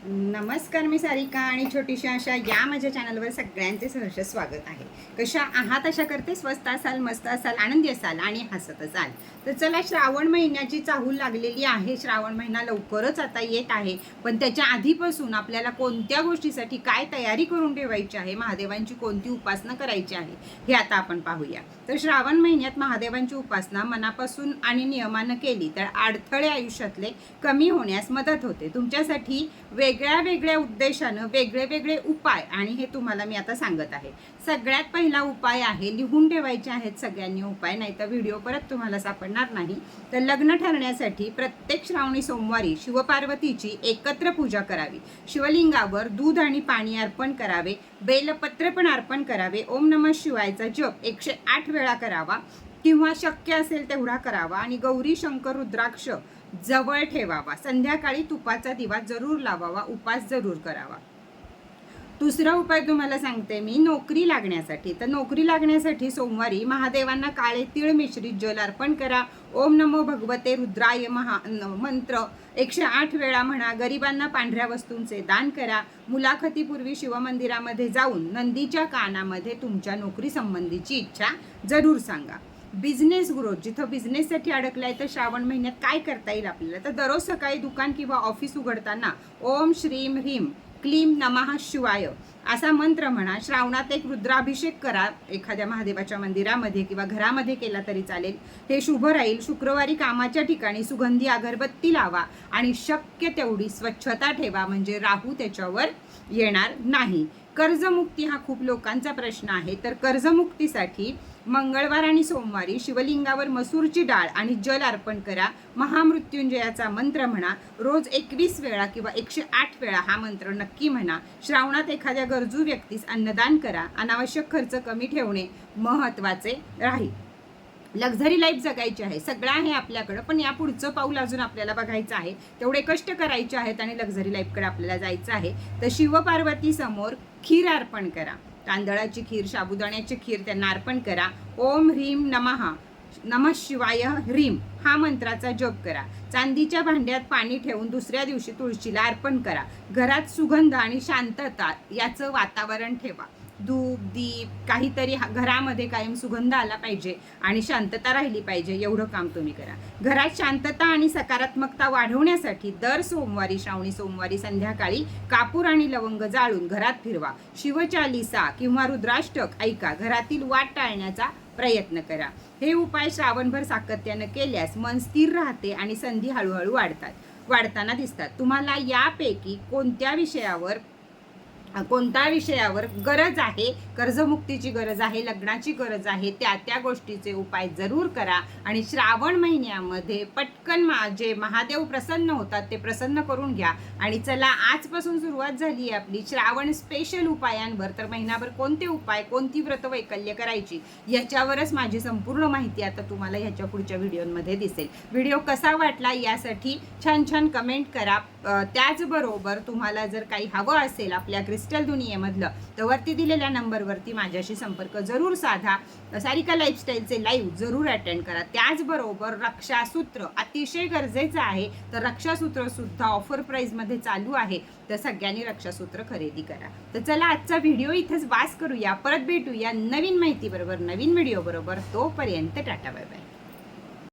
नमस्कार, मी सारिका आणि छोटीशी अशा या माझ्या चॅनलवर सगळ्यांचे सहर्ष स्वागत आहे. कशा आहात? आशा करते स्वस्त असाल, मस्त असाल, आनंदी असाल आणि हसत असाल. तर चला, श्रावण महिन्याची चाहूल लागलेली आहे. श्रावण महिना लवकरच आता येत आहे, पण त्याच्या आधीपासून आपल्याला कोणत्या गोष्टीसाठी काय तयारी करून ठेवायची आहे, महादेवांची कोणती उपासना करायची आहे, हे आता आपण पाहूया. तर श्रावण महिन्यात महादेवांची उपासना मनापासून आणि नियमानं केली तर अडथळे आयुष्यातले कमी होण्यास मदत होते. तुमच्यासाठी वेगळ्या वेगळ्या उद्देशानं वेगळे उपाय, आणि हे तुम्हाला मी आता सांगत आहे. सगळ्यात पहिला उपाय आहे, लिहून ठेवायचे आहेत सगळ्यांनी उपाय, नाही तर व्हिडिओ परत तुम्हाला सापडणार नाही. तर लग्न ठरण्यासाठी प्रत्येक श्रावणी सोमवारी शिवपार्वतीची एकत्र पूजा करावी. शिवलिंगावर दूध आणि पाणी अर्पण करावे. बेलपत्र पण अर्पण करावे. ओम नमः शिवायचा जप 108 वेळा करावा किंवा शक्य असेल तेवढा करावा. आणि गौरी शंकर रुद्राक्ष जवळ ठेवावा. संध्याकाळी तुपाचा दिवा जरूर लावावा. उपास जरूर करावा. दुसरा उपाय तुम्हाला सांगते मी, नोकरी लागण्यासाठी. तर नोकरी लागण्यासाठी सोमवारी महादेवांना काळे तीळ मिश्रित जल अर्पण करा. ओम नमो भगवते रुद्राय मंत्र 108 वेळा म्हणा. गरिबांना पांढऱ्या वस्तूंचे दान करा. मुलाखतीपूर्वी शिवमंदिरामध्ये जाऊन नंदीच्या कानामध्ये तुमच्या नोकरी संबंधीची इच्छा जरूर सांगा. बिझनेस ग्रोथ, जिथं बिझनेससाठी अडकलाय तर श्रावण महिन्यात काय करता येईल आपल्याला, तर दररोज सकाळी दुकान किंवा ऑफिस उघडताना ओम श्रीम ह्रीम क्लीम नमः शिवाय असा मंत्र म्हणा. श्रावणात एक रुद्राभिषेक करा. एखाद्या महादेवाच्या मंदिरामध्ये किंवा घरामध्ये केला तरी चालेल, हे शुभ राहील. शुक्रवारी कामाच्या ठिकाणी सुगंधी अगरबत्ती लावा आणि शक्य तेवढी स्वच्छता ठेवा, म्हणजे राहू त्याच्यावर येणार नाही. कर्जमुक्ती हा खूप लोकांचा प्रश्न आहे. तर कर्जमुक्तीसाठी मंगळवार आणि सोमवारी शिवलिंगावर मसूरची डाळ आणि जल अर्पण करा. महामृत्युंजयाचा मंत्र म्हणा. रोज 21 वेळा किंवा 108 वेळा हा मंत्र नक्की म्हणा. श्रावणात एखाद्या गरजू व्यक्तीस अन्नदान करा. अनावश्यक खर्च कमी ठेवणे महत्त्वाचे राहील. लक्झरी लाईफ जगायची आहे, सगळं आहे आपल्याकडं, पण या पुढचं पाऊल अजून आपल्याला बघायचं आहे. तेवढे कष्ट करायचे आहेत आणि लक्झरी लाईफकडे आपल्याला जायचं आहे. तर शिवपार्वती समोर खीर अर्पण करा. तांदळाची खीर, साबुदाण्याची खीर त्यांना अर्पण करा. ओम ह्रीम नमः शिवाय ह्रीम हा मंत्राचा जप करा. चांदीच्या भांड्यात पाणी ठेवून दुसऱ्या दिवशी तुळशीला अर्पण करा. घरात सुगंध आणि शांतता याचं वातावरण ठेवा. धूप, दीप, काहीतरी घरामध्ये कायम सुगंध आला पाहिजे आणि शांतता राहिली पाहिजे, एवढं काम तुम्ही करा. घरात शांतता आणि सकारात्मकता वाढवण्यासाठी दर सोमवारी, श्रावणी सोमवारी संध्याकाळी कापूर आणि लवंग जाळून घरात फिरवा. शिवचालिसा किंवा रुद्राष्टक ऐका. घरातील वाद टाळण्याचा प्रयत्न करा. हे उपाय श्रावणभर सातत्यानं केल्यास मन स्थिर राहते आणि संधी हळूहळू वाढताना दिसतात. तुम्हाला यापैकी कोणत्या विषयावर गरज आहे, कर्जमुक्तीची गरज आहे, लग्नाची गरज आहे, त्या गोष्टीचे उपाय जरूर करा. आणि श्रावण महिन्यामध्ये पटकन जे महादेव प्रसन्न होतात ते प्रसन्न करून घ्या. आणि चला, आजपासून सुरुवात झाली आहे आपली श्रावण स्पेशल उपायांवर. तर महिनाभर कोणते उपाय, कोणती व्रत वैकल्य करायची याच्यावरच माझी संपूर्ण माहिती आता तुम्हाला ह्याच्या पुढच्या व्हिडिओमध्ये दिसेल. व्हिडिओ कसा वाटला यासाठी छान कमेंट करा. त्याचबरोबर तुम्हाला जर काही हवं असेल आपल्या क्रिस्टल दुनियेमधलं, तर वरती दिलेल्या नंबरवरती माझ्याशी संपर्क जरूर साधा. सारिका लाईफस्टाईलचे लाईव्ह जरूर अटेंड करा. त्याचबरोबर रक्षासूत्र अतिशय गरजेचं आहे. तर रक्षासूत्र सुद्धा ऑफर प्राईजमध्ये चालू आहे. तर सगळ्यांनी रक्षासूत्र खरेदी करा. तर चला, आजचा व्हिडिओ इथेच वास करूया. परत भेटूया नवीन माहिती बरोबर, नवीन व्हिडिओ बरोबर. तोपर्यंत टाटा, बाय बाय.